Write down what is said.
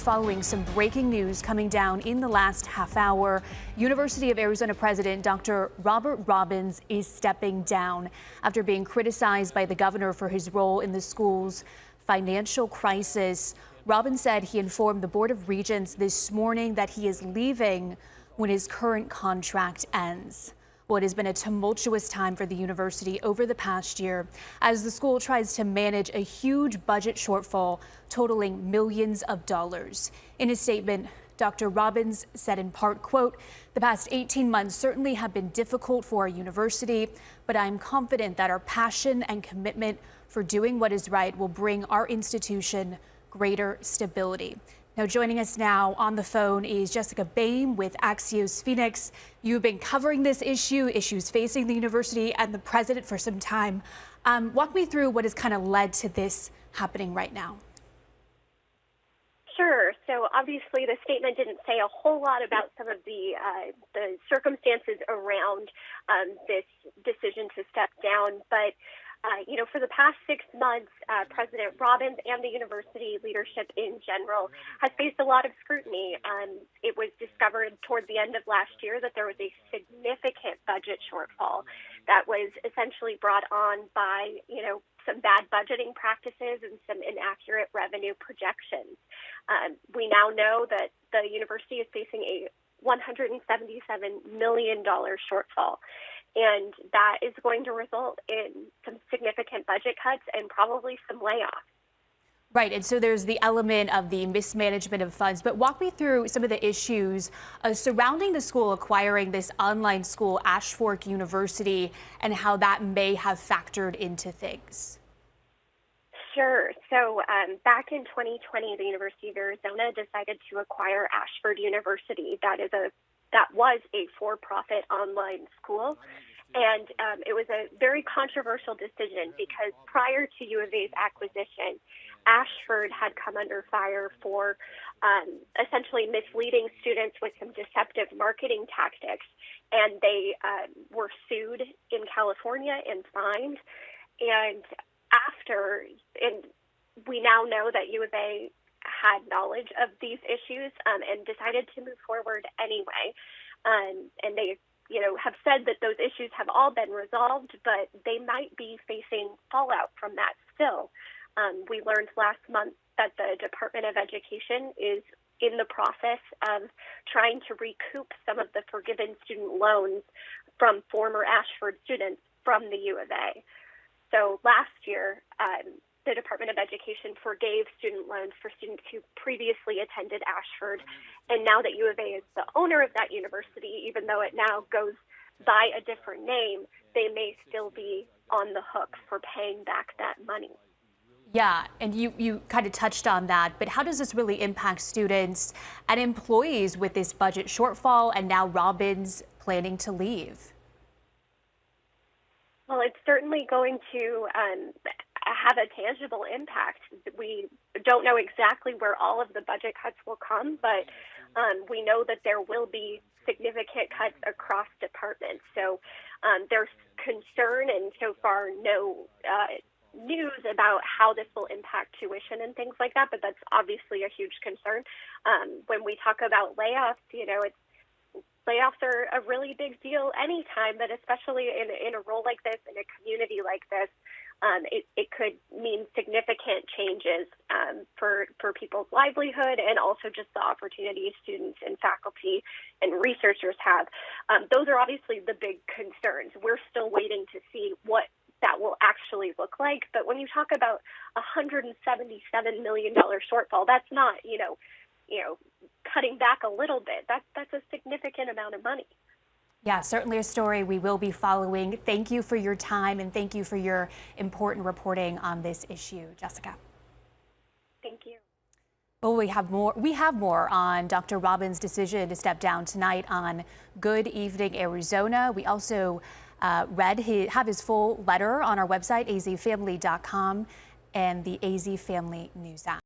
following some breaking news coming down in the last half hour. University of Arizona President Dr. Robert Robbins is stepping down after being criticized by the governor for his role in the school's financial crisis. Robbins said he informed the Board of Regents this morning that he is leaving when his current contract ends. Well, it has been a tumultuous time for the university over the past year as the school tries to manage a huge budget shortfall totaling millions of dollars. In a statement, Dr. Robbins said in part, quote, "The past 18 months certainly have been difficult for our university, but I'm confident that our passion and commitment for doing what is right will bring our institution greater stability." Now, joining us now on the phone is Jessica Boehm with Axios Phoenix. You've been covering this issues facing the university and the president for some time. Walk me through what has kind of led to this happening right now. Sure. So obviously the statement didn't say a whole lot about some of the circumstances around this decision to step down, but for the past 6 months, President Robbins and the university leadership in general has faced a lot of scrutiny. It was discovered toward the end of last year that there was a significant budget shortfall that was essentially brought on by, some bad budgeting practices and some inaccurate revenue projections. We now know that the university is facing a $177 million shortfall. And that is going to result in some significant budget cuts and probably some layoffs. Right, and so there's the element of the mismanagement of funds, but walk me through some of the issues surrounding the school acquiring this online school, Ashford University, and how that may have factored into things. Sure. So back in 2020, the University of Arizona decided to acquire Ashford University. That was a for-profit online school, and it was a very controversial decision because prior to U of A's acquisition, Ashford had come under fire for essentially misleading students with some deceptive marketing tactics, and they were sued in California and fined. And we now know that U of A had knowledge of these issues and decided to move forward anyway. And they, have said that those issues have all been resolved, but they might be facing fallout from that still. We learned last month that the Department of Education is in the process of trying to recoup some of the forgiven student loans from former Ashford students from the U of A. So last year, the Department of Education forgave student loans for students who previously attended Ashford. And now that U of A is the owner of that university, even though it now goes by a different name, they may still be on the hook for paying back that money. Yeah, and you kind of touched on that, but how does this really impact students and employees with this budget shortfall and now Robbins planning to leave? Well, it's certainly going to have a tangible impact. We don't know exactly where all of the budget cuts will come, but we know that there will be significant cuts across departments. So there's concern and so far no news about how this will impact tuition and things like that, but that's obviously a huge concern. When we talk about layoffs, layoffs are a really big deal anytime, but especially in a role like this, in a community like this, it could mean significant changes for people's livelihood and also just the opportunities students and faculty and researchers have. Those are obviously the big concerns. We're still waiting to see what that will actually look like. But when you talk about a $177 million shortfall, that's not, cutting back a little bit. That's a significant amount of money. Yeah, certainly a story we will be following. Thank you for your time and thank you for your important reporting on this issue, Jessica. Thank you. Well, we have more on Dr. Robbins' decision to step down tonight on Good Evening Arizona. We also have his full letter on our website, azfamily.com, and the AZ Family News app.